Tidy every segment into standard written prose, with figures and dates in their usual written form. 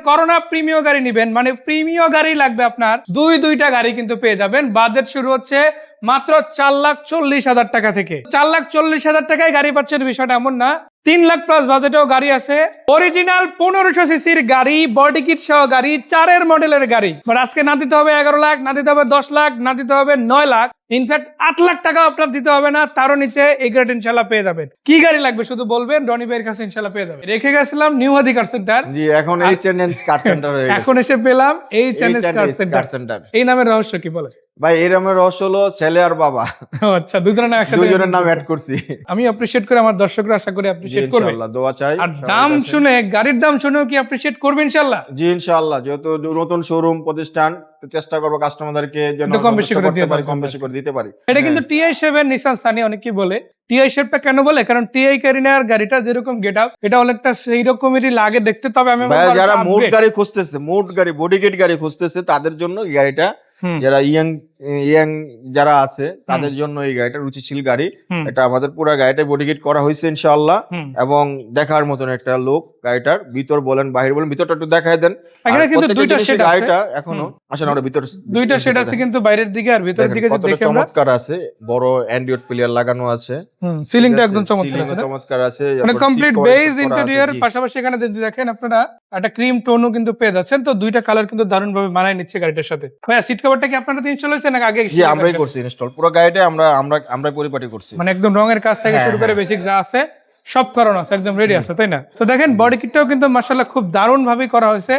Corona প্রিমিয় গাড়ি নিবেন মানে প্রিমিয় গাড়ি লাগবে আপনার দুইটা গাড়ি কিন্তু পেয়ে যাবেন। বাজেট শুরু হচ্ছে মাত্র 4,40,000 টাকা থেকে। 4,40,000 টাকায় গাড়ি পাচ্ছেন, বিষয়টা এমন না। 3 লাখ প্লাস বাজেটেও গাড়ি আছে। অরিজিনাল 1500 সিসির গাড়ি, বডি কিট সহ গাড়ি, 4 মডেলের গাড়ি। বাট আজকে না দিতে হবে 11 লাখ, না দিতে হবে 10 লাখ, না দিতে হবে 9 লাখ, ইনফ্যাক্ট 8 লাখ টাকা আপনার দিতে হবে না, তারও নিচে এই গাড়ি ইনশাল্লাহ পেয়ে যাবেন। কি গাড়ি লাগবে শুধু বলবেন, রনি ভাইয়ের কাছে ইনশাল্লাহ পেয়ে যাবেন। রেখে গেছিলাম নিউ হাদি কার সেন্টার, জি এখন এই চ্যানেল কার সেন্টার হয়ে গেছে। এখন এসে পেলাম এই চ্যানেল কার সেন্টার। এই নামের রহস্য কি বলে ভাই? এই নামের রহস্য হলো ছেলে আর বাবা। আচ্ছা, দুজনের নাম একসাথে, দুজনের নাম অ্যাড করছি। আমি অ্যাপ্রিশিয়েট করে, আমার দর্শকরা আশা করি অ্যাপ্রিশিয়েট করবে ইনশাআল্লাহ, দোয়া চাই। আর দাম শুনে, গাড়ির দাম শুনেও কি অ্যাপ্রিশিয়েট করবে ইনশাআল্লাহ? জি ইনশাআল্লাহ, যেহেতু নতুন শোরুম প্রতিষ্ঠান, চেষ্টা করব কাস্টমারদেরকে যেন কম বেশি করে দিতে পারি, কম বেশি করে দিতে পারি। এটা কিন্তু TI7 নিসান সানি অনেকেই বলে। TI7 টা কেন বলে? কারণ TI ক্যারিনার গাড়িটা যেরকম গেটআপ, এটা অনেকটা সেই রকমেরই লাগে দেখতে। তবে আমি যারা মোট গাড়ি খুঁজতেছে, মোট গাড়ি বডি কিট গাড়ি খুঁজতেছে, তাদের জন্য এই গাড়িটা, যারা ইয়াং যারা আছে তাদের জন্য এই গাড়িটা রুচিশীল গাড়ি। এটা আমাদের পুরো গাড়িটা বডি কিট করা হয়েছে ইনশাআল্লাহ, এবং দেখার মতন একটা লোক গাড়িটার। ভিতর বলেন বাহির বলেন, ভিতরটা একটু দেখায় দেন। এখানে কিন্তু দুইটা শেড আছে, গাড়িটা এখনো আসলে আমরা ভিতর দুইটা শেড আছে কিন্তু বাইরের দিকে আর ভিতরের দিকে যদি দেখেন চমৎকার আছে, বড় অ্যান্ড্রয়েড প্লেয়ার লাগানো আছে। সিলিংটা একদম চমৎকার আছে, মানে কমপ্লিট বেজ ইন্টেরিয়র। পাশাপাশি এখানে যদি দেখেন আপনারা একটা ক্রিম টোনও কিন্তু পেয়ে যাচ্ছেন। তো দুইটা কালার কিন্তু দারুণ ভাবে মানায় নিচ্ছে গাড়িটার সাথে। ভাইয়া সিট কভারটা কি আপনারা দিয়ে চলেছেন নাকি আগে? জি আমরাই করছি ইনস্টল, পুরো গাড়িটা আমরা পরিপাটি করছি, মানে একদম রঙের কাজ থেকে শুরু করে বেসিক যা আছে সব করানো আছে, একদম রেডি আছে, তাই না? তো দেখেন বডি কিটটাও কিন্তু মাশাআল্লাহ খুব দারুণ ভাবে করা হয়েছে।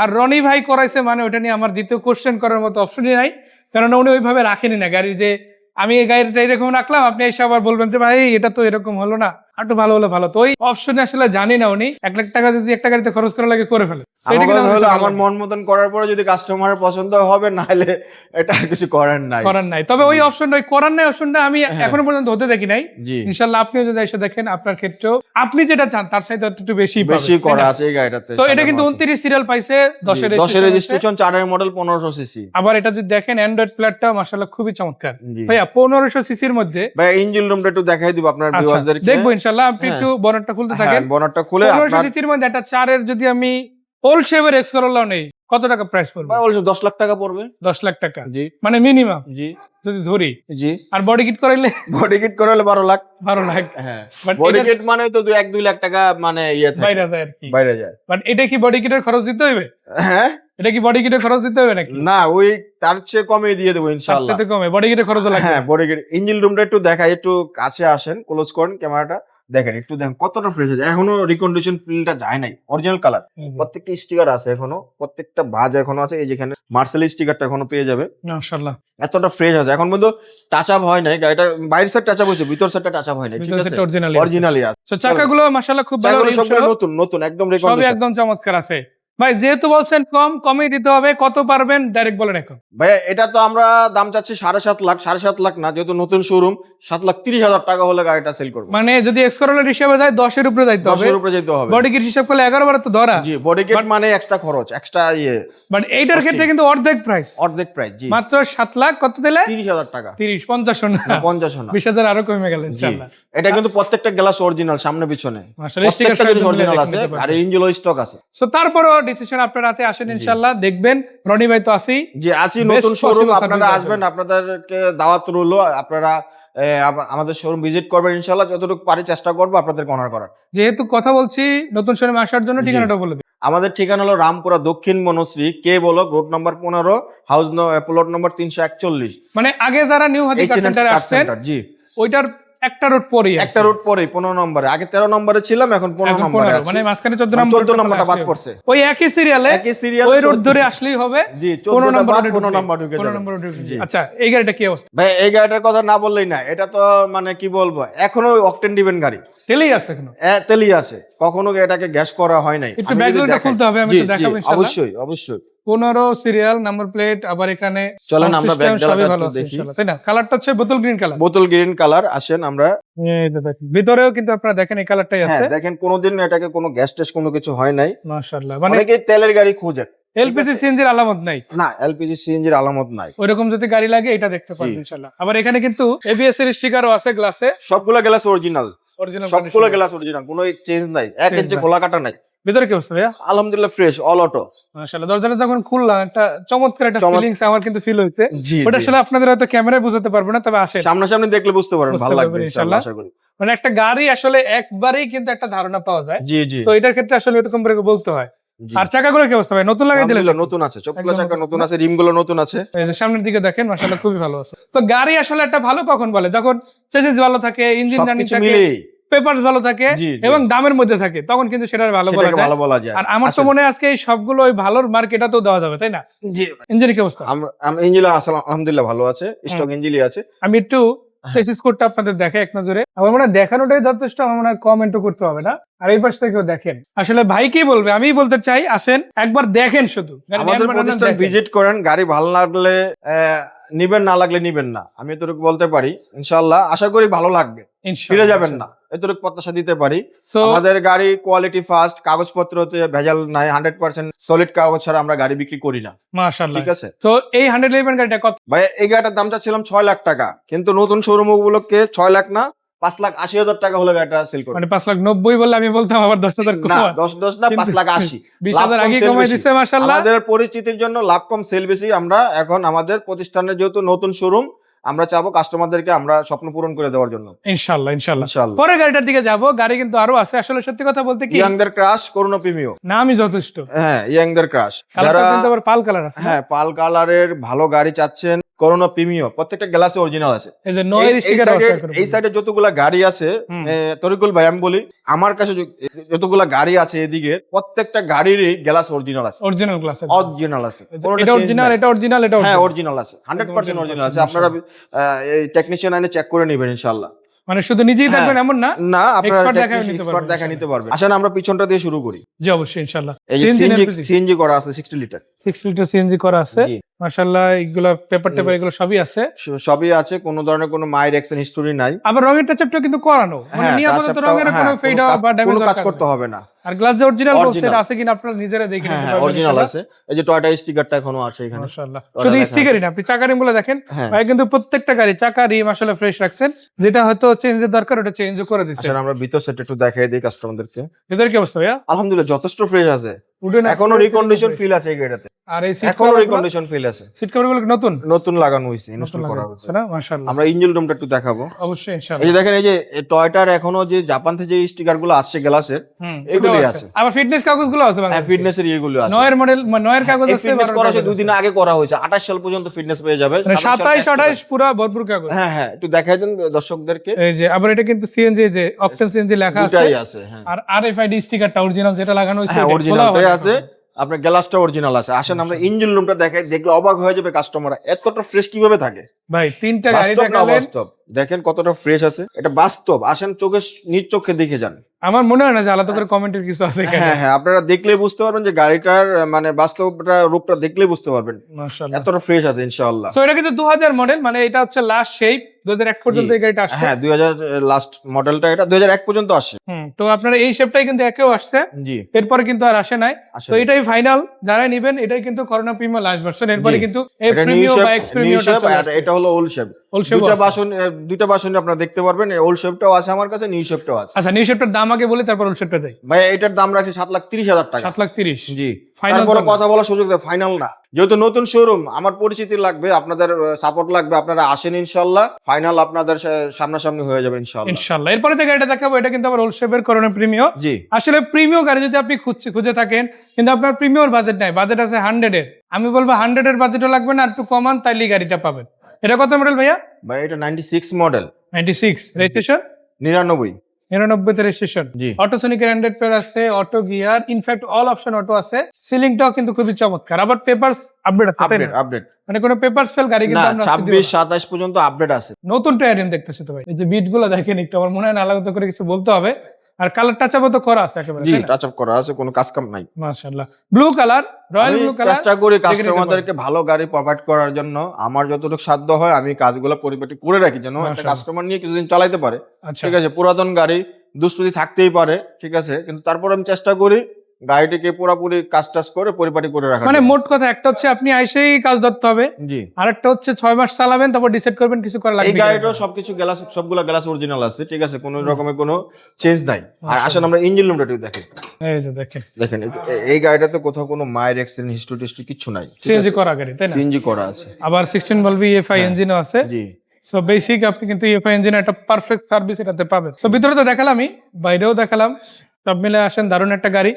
আর রনি ভাই করাইছে মানে ওটা নিয়ে আমার দ্বিতীয় কোশ্চেন করার মতো অপশনই নাই, কারণ উনি ওইভাবে রাখেনি না গাড়ি। যে আমি এই গাড়িটা এরকম রাখলাম, আপনি এসে আবার বলবেন যে ভাই এটা তো এরকম হলো না, একটু ভালো হলে ভালো। তো ওই অপশনে আসলে জানি না উনি 1 লাখ টাকা যদি একটা গাড়িতে খরচ করা লাগে করে ফেলে। আমার মন মতন করার পরে যদি কাস্টমারের পছন্দ হবে, নাহলে এটা আর কিছু করার নাই। তবে ওই অপশনটা, ওই করার নাই অপশনটা আমি এখনো পর্যন্ত হতে দেখি নাই। ইনশাআল্লাহ আপনিও যদি এসে দেখেন, আপনার ক্ষেত্রেও আপনি যেটা চান তার চাইতে একটু বেশি করা আছে এই গাড়িটাতে। তো এটা কিন্তু 29 সিরিয়াল পাইছে, 10 এর রেজিস্ট্রেশন, 4 এর মডেল, 1500 সিসি। আবার এটা যদি দেখেন অ্যান্ড্রয়েড প্ল্যাটটা মাশাআল্লাহ খুবই চমৎকার। ভাইয়া 1500 সিসির মধ্যে ভাই ইঞ্জিন রুমটা একটু দেখাই দিব আপনার ভিউয়ারদেরকে। দেখবো ইনশাআল্লাহ। আপনি একটু বনেটটা খুলতে থাকেন। বনেটটা খুলে 1500 সিসির মধ্যে একটা 4 এর যদি আমি ওল্ড শেভের এক্স করোলা নেই, কত টাকা প্রাইস পড়বে? ভাই 10 লাখ টাকা পড়বে। 10 লাখ টাকা, জি মানে মিনিমাম, জি যদি ধরি। জি আর বডি কিট করাইলে? বডি কিট করাইলে 12 লাখ। 12 লাখ, হ্যাঁ। বডি কিট মানে তো 1-2 লাখ টাকা মানে বাইরে যায় আর কি, বাইরে যায়। বাট এটা কি বডি কিটের খরচ দিতে হবে? হ্যাঁ, এটা কি বডি কিটের খরচ দিতে হবে নাকি? না, ওই তার চেয়ে কমে দিয়ে দেবো ইনশাআল্লাহ। তার চেয়ে কমে বডি কিটের খরচ লাগবে। হ্যাঁ, বডি কিট। ইঞ্জিন রুমটা একটু দেখাই, একটু কাছে আসেন, ক্লোজ করেন ক্যামেরাটা, দেখেন একটু, দেখেন কতটা ফ্রেশ আছে। এখনো রিকন্ডিশন ফিলটা যায় নাই, অরিজিনাল কালার। প্রত্যেকটা স্টিকার আছে এখনো, প্রত্যেকটা ভাঁজ এখনো আছে। এই যেখানে মার্সেল স্টিকারটা এখনো পেয়ে যাবে। মাশাআল্লাহ এতটা ফ্রেশ আছে। এখন পর্যন্ত টাচ আপ হয় নাই গাড়িটা, বাইরের সাইড টাচ আপ হয়েছে, ভিতর সাইডটা টাচ আপ হয় নাই, ঠিক আছে, অরিজিনালি আছে। তো চাকাগুলো মাশাআল্লাহ খুব ভালো, সবগুলো নতুন একদম রিকন্ডিশন, সবই একদম চমৎকার আছে। ভাই যেহেতু বলছেন কমই দিতে হবে, কত পারবেন ডাইরেক্ট বলেন এখন। ভাই এটা তো আমরা দাম চাচ্ছি 7.5 লাখ। 7.5 লাখ না, যেহেতু নতুন শোরুম, 7,30,000 টাকা হলে গাড়িটা সেল করব। মানে যদি এক্স করোলার হিসাবে যায় 10 এর উপরে যাইতে হবে, 10 এর উপরে যেতে হবে। বডি কিট হিসাব করলে 11-12 তো ধরা। জি, বডি কিট মানে এক্সট্রা খরচ, এক্সট্রা বাট এইটার ক্ষেত্রে কিন্তু অর্ধেক প্রাইস, জি মাত্র 7 লাখ কত দিলে? 30,000 টাকা। 30, 50 না 50 না, 20,000 আরো কমে গেল ইনশাআল্লাহ। এটা কিন্তু প্রত্যেকটা গ্লাস অরিজিনাল, সামনে পিছনে আসলে স্টিকার অরিজিনাল আছে, আর ইঞ্জিন স্টক আছে। সো তারপরও ডিসিশন আপনার হাতে, আসেন ইনশাআল্লাহ, দেখবেন রনি ভাই তো আছি। জি আছি, নতুন শোরুম, আপনারা আসবেন, আপনাদেরকে দাওয়াত রইলো। আপনারা আমাদের শোরুম ভিজিট করবেন ইনশাআল্লাহ, যতটুকু পারি চেষ্টা করব আপনাদের অনার করার। যেহেতু কথা বলছি নতুন শোরুমে আসার জন্য ঠিকানাটা বলে দিন। আমাদের ঠিকানা হলো রামপুরা দক্ষিণ বনশ্রী, কে block, road number 15, house plot number 341। মানে আগে যারা নিউ হাদি কার সেন্টারে আসছেন, জি ওইটার একটা রোড পরেই, 15 নম্বরে। আগে 13 নম্বরে ছিলাম, এখন 15 নম্বরে আছি। মানে মাঝখানে 14 নম্বরটা বাদ পড়ছে। ওই একই সিরিয়ালে ওই রোড ধরে আসলেই হবে। জি, 15 নম্বর ঢুকে যাবে। আচ্ছা, এই গাড়িটা কি অবস্থা? ভাই এই গাড়িটার কথা না বললেই না, এটা তো মানে কি বলবো, এখনো অকটেন ডিভেন গাড়ি, তেলই আছে এখনো, তেলই আছে, কখনো এটাকে গ্যাস করা হয় নাই। একটু ব্যাকগ্রাউন্ডটা খুলতে হবে, আমি তো দেখাবো ইনশাআল্লাহ। অবশ্যই 15 সিরিয়াল নাম্বার প্লেট। আবার এখানে চলেন আমরা ব্যাক ডালাটা একটু দেখি, তাই না? কালারটা হচ্ছে বোতল গ্রিন কালার। আসেন আমরা ভিতরেও কিন্তু আপনারা দেখেন এই কালারটাই আছে। হ্যাঁ দেখেন, কোনোদিন এটাকে কোনো গ্যাস টেস্ট কোনো কিছু হয় নাই মাশাআল্লাহ। মানে অনেকে তেলের গাড়ি খোঁজে, এলপিজি সিএনজির আলামত নাই, না এলপিজি সিএনজির আলামত নাই। ওইরকম যদি গাড়ি লাগে এটা দেখতে পারবেন ইনশাআল্লাহ। আবার এখানে কিন্তু এবিএস এর স্টিকারও আছে গ্লাসে, সবগুলো গ্লাস অরিজিনাল, সবগুলো গ্লাস অরিজিনাল, কোনো চেঞ্জ নাই, এক ইঞ্চি খোলা কাটা নাই। ভিতরে কি অবস্থা ভাইয়া? আলহামদুলিল্লাহ ফ্রেশ, অল অটো। মাশাআল্লাহ, দরজাটা যখন খুললাম একটা চমৎকার একটা ফিলিংস আমার কিন্তু ফিল হইছে। জি ওটা জি। আসলে আপনাদের হয়তো ক্যামেরায় বোঝাতে পারবো না, তবে আসেন সামনাসামনি দেখলে বুঝতে পারবেন, বুঝতে ভালো লাগবে পারবেন ইনশাআল্লাহ, ইনশাআল্লাহ। আশা করি। মানে একটা গাড়ি আসলে একবারেই কিন্তু একটা ধারণা পাওয়া যায়। জি জি তো এটার ক্ষেত্রে আসলে এরকম করে বলতে হয়। জি। আর চাকাগুলো কি অবস্থা ভাই? নতুন লাগাই দিলেন আলহামদুলিল্লাহ নাকি? নতুন আছে, চোখগুলো একদম চাকা নতুন নতুন না? আছে, রিমগুলো নতুন আছে। এই যে সামনের দিকে দেখেন, মাশাআল্লাহ খুবই ভালো আছে। তো গাড়ি আসলে একটা ভালো কখন বলে? যখন চেসিস ভালো থাকে, ইঞ্জিন রানিং সবকিছু থাকে, মিলেই পেপারস ভালো থাকে জি জি, এবং দামের মধ্যে থাকে, তখন কিন্তু সেটার ভালো বলা সেটাকে যায়। ভালো বলা যায়। আর আমার তো আসেন। মনে হয় আজকে এই সবগুলো ওই ভালোর মার্কেটাতেও দেওয়া যাবে, তাই না? জি, ইঞ্জিনের কি অবস্থা? আমরা ইঞ্জিন আলহামদুলিল্লাহ ভালো আছে, স্টক ইঞ্জিনই আছে। আমি একটু হ্যাঁ। চেসিস কোডটা আপনাদের দেখাই এক নজরে। আমার মনে হয় দেখানোটাই যথেষ্ট, আমার মনে হয় কমেন্টও করতে হবে না। আর এই পাশ থেকেও দেখেন, আসলে ভাই কি বলবে আমি বলতে চাই, আসেন একবার দেখেন শুধু। গাড়ি আমাদের নেন বা না নেন প্রতিষ্ঠান দেখেন। ভিজিট করেন, গাড়ি ভালো লাগলে নিবেন, না লাগলে নিবেন না, আমি এতটুকু বলতে পারি। ইনশাআল্লাহ আশা করি ভালো লাগবে, ইনশাআল্লাহ, ফিরে যাবেন না, এতটুকু প্রত্যাশা দিতে পারি। So, আমাদের গাড়ি কোয়ালিটি ফার্স্ট, কাগজপত্রতে ভেজাল নাই, 100% সলিড কাগজ ছাড়া আমরা গাড়ি বিক্রি করি না। মাশাআল্লাহ। ঠিক আছে তো এই 111 গাড়িটা কত? ভাই, এই গাড়িটার দাম চাচ্ছিলাম 6 লাখ টাকা, কিন্তু নতুন শোরুম উপলক্ষে 6 লাখ না, 5,80,000 টাকা হলে গাড়িটা সেল করবে। মানে 5,90,000 বললে আমি বলতাম আবার 10,000 না, কম। 10 না, 5,80,000। 20,000 আগে কমাই দিছে মাশাআল্লাহ। আমাদের পরিচিতির জন্য লাভ কম সেল বেশি। আমরা এখন আমাদের প্রতিষ্ঠানের যেহেতু নতুন শোরুম, আমরা চাবো কাস্টমারদেরকে আমরা স্বপ্ন পূরণ করে দেওয়ার জন্য। ইনশাআল্লাহ ইনশাআল্লাহ। ইনশাআল্লাহ। পরে গাড়িটার দিকে যাব, গাড়ি কিন্তু আরো আছে। আসলে সত্যি কথা বলতে কি, ইয়াংদের ক্রাশ, করোনা প্রিমিও। নামই যথেষ্ট। হ্যাঁ, ইয়াংদের ক্রাশ। কালারটা যারা কিন্তু আবার পাল কালার আছে না? হ্যাঁ পাল কালারের ভালো গাড়ি চাচ্ছেন, করোনা প্রিমিও, প্রত্যেকটা গ্লাসে অরিজিনাল আছে। এই যে নয়ের স্টিকার আছে। এই সাইডে যতগুলা গাড়ি আছে, তরিকুল ভাই আমি বলি, আমার কাছে যতগুলা গাড়ি আছে এদিকে, প্রত্যেকটা গাড়িরই গ্লাস অরিজিনাল আছে, অরিজিনাল গ্লাস আছে। অরিজিনাল আছে। এটা অরিজিনাল, এটা অরিজিনাল, এটা হ্যাঁ অরিজিনাল। অরিজিনাল আছে, 100% অরিজিনাল আছে। মাশাআল্লাহ। আপনারা এই টেকনিশিয়ান আইনে চেক করে নেবেন ইনশাআল্লাহ। মানে শুধু নিজেই থাকবেন এমন না, না, আপনারা এক্সপার্ট দেখায় নিতে এক্সপার্ট পারবেন। দেখা নিতে পারবেন। আসেন আমরা পিছনটা দিয়ে শুরু করি। জি অবশ্যই ইনশাআল্লাহ। এই যে সিএনজি সিএনজি করা আছে 60 লিটার। 6 লিটার সিএনজি করা আছে। জি। মাশাআল্লাহ, এগুলা পেপার টেপার এগুলো সবই আছে। সবই আছে, কোনো ধরনের কোনো মাইর অ্যাকশন হিস্টোরি নাই। আবার রঙের টাচআপটা কিন্তু করানো, মানে হ্যাঁ, নিয়মিত touch-up রঙের টা- কোনো হ্যাঁ, ফেড কোনো বা ড্যামেজ কোনো কাজ করতে হবে না। আর গ্লাস যে অরিজিনাল বলছে, Original। এটা আছে কিনা আপনারা নিজেরা দেখে নিতে হ্যাঁ পারবেন। অরিজিনাল আছে। এই যে টয়োটা স্টিকারটা এখনো আছে এখানে। মাশাআল্লাহ। ওটা শুধু দেখা স্টিকারই না, আপনি চাকা রিমগুলো দেখেন, হ্যাঁ। ভাই কিন্তু প্রত্যেকটা গাড়ি চাকা রিম আসলে ফ্রেশ রাখছেন। যেটা হয়তো চেঞ্জের দরকার ওটা চেঞ্জও করে দিচ্ছেন। আসলে আমরা ভিতর সেট একটু দেখাই দিই কাস্টমারদেরকে। এদের কি অবস্থা ভাইয়া? আলহামদুলিল্লাহ যথেষ্ট ফ্রেশ আছে, উডেন এখনো রিকন্ডিশন ফিল আছে এই গাড়িটাতে, আর এই সিট এখনো রিকন্ডিশন ফিল আছে। সিট কভারগুলো কি নতুন নতুন লাগানো হয়েছে, ইনস্টল করা হয়েছে। না? মাশাআল্লাহ, আমরা ইঞ্জিন রুমটা একটু দেখাবো। অবশ্যই এই ইনশাআল্লাহ। যে দেখেন, এই যে টয়োটার এখনো যে জাপান থেকে যে স্টিকার গুলো আসছে গ্লাসের, এগুলি ওটাও আছে। আবার ফিটনেস কাগজগুলো আছে হ্যাঁ বাংলাদেশে। ফিটনেস এর ইয়েগুলো আছে। নয়ের মডেল, নয়ের কাগজ এই আছে। ফিটনেস 12 করা হয়েছে কাগজ 2 দিন আছে। আগে করা হয়েছে, 28 সাল পর্যন্ত ফিটনেস পেয়ে যাবে। মানে 27 28 পুরো ভরপুর কাগজ। হ্যাঁ হ্যাঁ, একটু দেখাই দেন দর্শকদেরকে। এই যে আবার এটা কিন্তু সিএনজি, যে অকটেন সিএনজি লেখা আছে, দুটাই আছে। হ্যাঁ আর আরএফআইডি স্টিকারটা অরিজিনাল যেটা লাগানো হয়েছে, হ্যাঁ এটা অরিজিনালটাই খোলা আছে, আপনার গ্লাসটা অরিজিনাল আছে। আসেন আমরা ইঞ্জিন রুমটা দেখাই, দেখলে অবাক হয়ে যাবে কাস্টমার, এতটা ফ্রেশ কিভাবে থাকে। ভাই তিনটা গাড়ি বাস্তব না দেখালেন, বাস্তব, দেখেন কতটা ফ্রেশ আছে, এটা বাস্তব। আসেন চোখে, নিজ চোখে দেখে যান। আমার মনে হয় না যে আলাদা করে কমেন্টের কিছু আছে এখানে। হ্যাঁ হ্যাঁ, আপনারা দেখলেই বুঝতে পারবেন যে গাড়িটার মানে বাস্তবটা রূপটা দেখলেই বুঝতে পারবেন, মাশাআল্লাহ। এতটা ফ্রেশ আছে ইনশাআল্লাহ। সো এটা কিন্তু 2000 মডেল, মানে এটা হচ্ছে লাস্ট শেপ। 2001 পর্যন্ত জি। এই গাড়িটা আসছে। হ্যাঁ 2000 লাস্ট মডেলটা, এটা 2001 পর্যন্ত আসছে। তো আপনারা এই শেপটাই কিন্তু একেও আসছে, জি এরপরে কিন্তু আর আসে নাই। আসলে তো এটাই ফাইনাল, যারা নেবেন এটাই কিন্তু করোনা প্রিমিয়াম লাস্ট ভার্সন। এরপরে জি। কিন্তু এই এটা নিউ প্রিমিয়াম শেপ, বা এক্স নিউ প্রিমিয়ামটা শেপ, চলে আর আসছে। এটা হলো ওল্ড শেপ। ওল্ড শেপ দুইটা বাসন আপনারা দেখতে পারবেন, ওল্ড শেপটাও আছে আমার কাছে, নিউ শেপটাও আছে। আচ্ছা, নিউ শেপটার দাম আগে বলি, তারপর ওল্ড শেপটা যাই। ভাই এটার দাম রাখছে 7,30,000 টাকা। 7,30,000। জি, Final তারপরে দাম। কথা বলার সুযোগ দেয়, ফাইনাল না। যেহেতু নতুন শোরুম, আমার পরিচিতি লাগবে, আপনাদের সাপোর্ট লাগবে, আপনারা আসেন ইনশাআল্লাহ, ফাইনাল আপনাদের সামনাসামনি হয়ে যাবে ইনশাআল্লাহ। ইনশাআল্লাহ। এরপরে যে গাড়িটা দেখাবো, এটা কিন্তু আবার ওল্ড শেপের করোনা প্রিমিয়াম। জি আসলে প্রিমিয়াম গাড়ি যদি আপনি খুঁজে থাকেন, কিন্তু আপনার প্রিমিয়াম বাজেট নাই, বাজেট আছে 100 এর, আমি বলবো 100 এর বাজেটও লাগবে না, আর একটু কমান তাইলেই গাড়িটা পাবেন। এটা কত মডেল ভাইয়া? ভাই এটা 96 মডেল, 96 রেজিস্ট্রেশন, 99। 99 তে রেজিস্ট্রেশন। জি অটোসোনিকের 100 পেয়ার আছে, auto gear, in fact all option auto আছে। সিলিংটাও কিন্তু খুবই চমৎকার। আবার পেপারস আপডেট আছে, তাই না? আপডেট মানে কোনো পেপারস ফেল গাড়ি না, কিন্তু আমরা আজকে দিব 26-27 পর্যন্ত আপডেট আছে। না। নতুন টায়ারিং দেখতেছি তো ভাই, এই যে বিট গুলো দেখেন একটু, আমার মনে হয় না আলাদা করে কিছু বলতে হবে। আর কালার টাচআপও তো করা আছে একেবারে, জি তাই না? টাচ আপ করা আছে, কোনো কাজ কাম নাই। মাশাআল্লাহ। ব্লু কালার, রয়্যাল আমি ব্লু কালার। চেষ্টা করি দেখে নিতে কাস্টমারদেরকে ভালো গাড়ি প্রোভাইড করার জন্য, আমার যতটুকু সাধ্য হয় আমি কাজগুলো পরিপাটি করে রাখি, যেন একটা মাশাআল্লাহ। কাস্টমার নিয়ে কিছুদিন চালাইতে পারে। আচ্ছা, ঠিক আছে, পুরাতন গাড়ি দুষ্টুতি থাকতেই পারে, ঠিক আছে, কিন্তু তারপর আমি চেষ্টা করি গাড়িটিকে পুরোপুরি কাজ টাজ করে পরিপাটি করে রাখা মানে যাবে। মোট কথা একটা হচ্ছে আপনি আইসেই কাজ ধরতে হবে, জি, আরেকটা হচ্ছে 6 মাস চালাবেন তারপর ডিসাইড করবেন কিছু করা এই লাগবে গাড়িটাও সবকিছু গ্লাস, সবগুলা গ্লাস অরিজিনাল আছে, ঠিক আছে, কোনো রকমের কোনো চেঞ্জ নাই। আর আসেন আমরা ইঞ্জিন রুমটা একটু দেখেন। এই যে দেখেন দেখেন এই গাড়িটাতে কোথাও কোনো মায়ের অ্যাক্সিডেন্ট হিস্ট্রি টিস্ট্রি কিছু নাই, সিএনজি করা গাড়ি তাই না? সিএনজি করা আছে। আবার 16 ভলভ ইএফআই ইঞ্জিনও আছে। জি, সো বেসিক আপনি কিন্তু ইএফআই ইঞ্জিন একটা পারফেক্ট সার্ভিস এটাতে পাবেন। সো ভিতরে তো দেখালামই, বাইরেও দেখালাম, সব মিলে আসেন দারুণ একটা গাড়ি,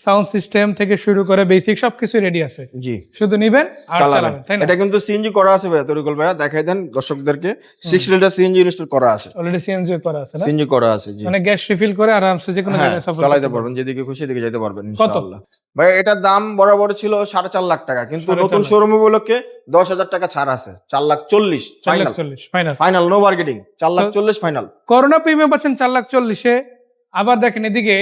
সাউন্ড সিস্টেম থেকে শুরু করে বেসিক সবকিছু রেডি আছে, জি, শুধু নিবেন আর চালাবেন। চালাবেন তাই না? এটা কিন্তু সিএনজি করা আছে ভাইয়া, তরিকুল ভাইয়া দেখাই দেন দর্শকদেরকে। 6 লিটার সিএনজি ইনস্টল করা আছে, অলরেডি সিএনজি করা আছে না? সিএনজি করা আছে। জি, মানে গ্যাস রিফিল করে আরামসে যে কোনো হ্যাঁ, জায়গায় সফর চালাইতে করতে পারবেন, যেদিকে খুশি সেদিকে যেতে পারবেন কত? ইনশাআল্লাহ। ভাই এটার দাম বরাবর ছিল 4.5 লাখ টাকা, কিন্তু 4.5 নতুন লাখ। শোরুম উপলক্ষে 10,000 টাকা ছাড় আছে, 4,40,000 final, 4,40,000 final. Final, no marketing, 4,40,000 final. Corona premium পাচ্ছেন 4,40,000-এ। আবার দেখেন এদিকে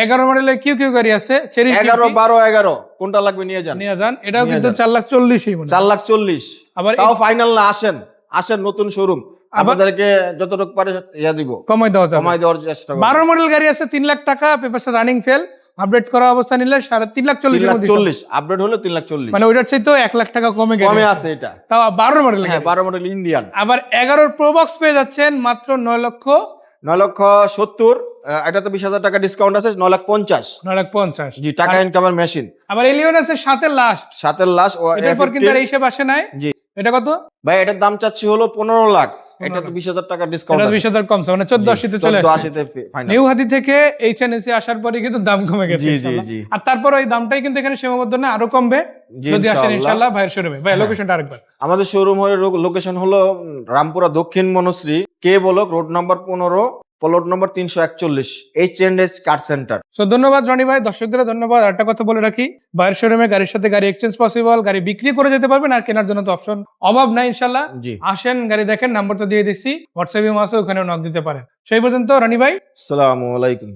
11 মডেলের কিউ কিউ গাড়ি আছে, চেরি 11, 12, 11 কোনটা লাগবে নিয়ে যান, নিয়ে যান, এটাও নিয়ে কিন্তু যান। 4,40,000-ই মনে হয়। 4,40,000। আবার তাও ফাইনাল না, আসেন আসেন নতুন শোরুম, আপনাদেরকে যতটুকু পারে ইয়া দিব, কমাই দেওয়া যাবে। কমাই দেওয়ার চেষ্টা করব। 12 মডেল গাড়ি আছে 3 লাখ টাকা, পেপারটা রানিং ফেল, আপডেট করা অবস্থা নিলে 3,40,000-এর মধ্যে 3,40,000 আপডেট হলো, 3,40,000 মানে ওইটার চাইতেও 1 লাখ টাকা কমে গেছে, কমে আছে এটা। তাও 12 মডেল। হ্যাঁ, 12 মডেল ইন্ডিয়ান। আবার 11 প্রো বক্স পেয়ে যাচ্ছেন মাত্র 9,70,000, এটাতে 20,000 টাকা ডিসকাউন্ট আছে, 9,50,000। 9,50,000। জি, টাকা ইনকামের মেশিন। আবার এলিয়ন আছে 7 লাস্ট, সাতের লাশ ও এটার পর কিন্তু আর হিসেব আসে নাই। জি এটা কত? ভাই, এটার দাম চাচ্ছি হলো 15 লাখ, এটাতে 20,000 টাকা ডিসকাউন্ট এটা আছে, 20,000 কমছে, মানে 14,80-তে চলে আসছে। 14,80 তে ফাইনাল। নিউ হাতি থেকে এইচএনএসি আসার পরে কিন্তু দাম কমে গেছে জি, জি, ইনশাআল্লাহ। জি। আর তারপর ওই দামটাই কিন্তু এখানে সীমাবদ্ধ না, আরো কমবে জি, যদি আসেন ইনশাআল্লাহ। ইনশাআল্লাহ ভাইয়ের শোরুমে। ভাই লোকেশনটা আরেকবার। আমাদের শোরুম হলো, লোকেশন হলো Rampura Dakshin Monoshri, K block, road number 15, plot number 341, H&S car centre. So ধন্যবাদ রনি ভাই, দর্শকদের ধন্যবাদ। আর একটা কথা বলে রাখি, ভাইয়ের শোরুমে গাড়ির সাথে গাড়ি এক্সচেঞ্জ পসিবল, গাড়ি বিক্রি করে যেতে পারবেন, আর কেনার জন্য তো অপশন অভাব নাই ইনশাআল্লাহ। জি, আসেন, গাড়ি দেখেন, নাম্বার তো দিয়ে দিচ্ছি, হোয়াটসঅ্যাপে আছে, ওখানেও নক দিতে পারেন। সেই পর্যন্ত রনি ভাই, আসসালামু আলাইকুম।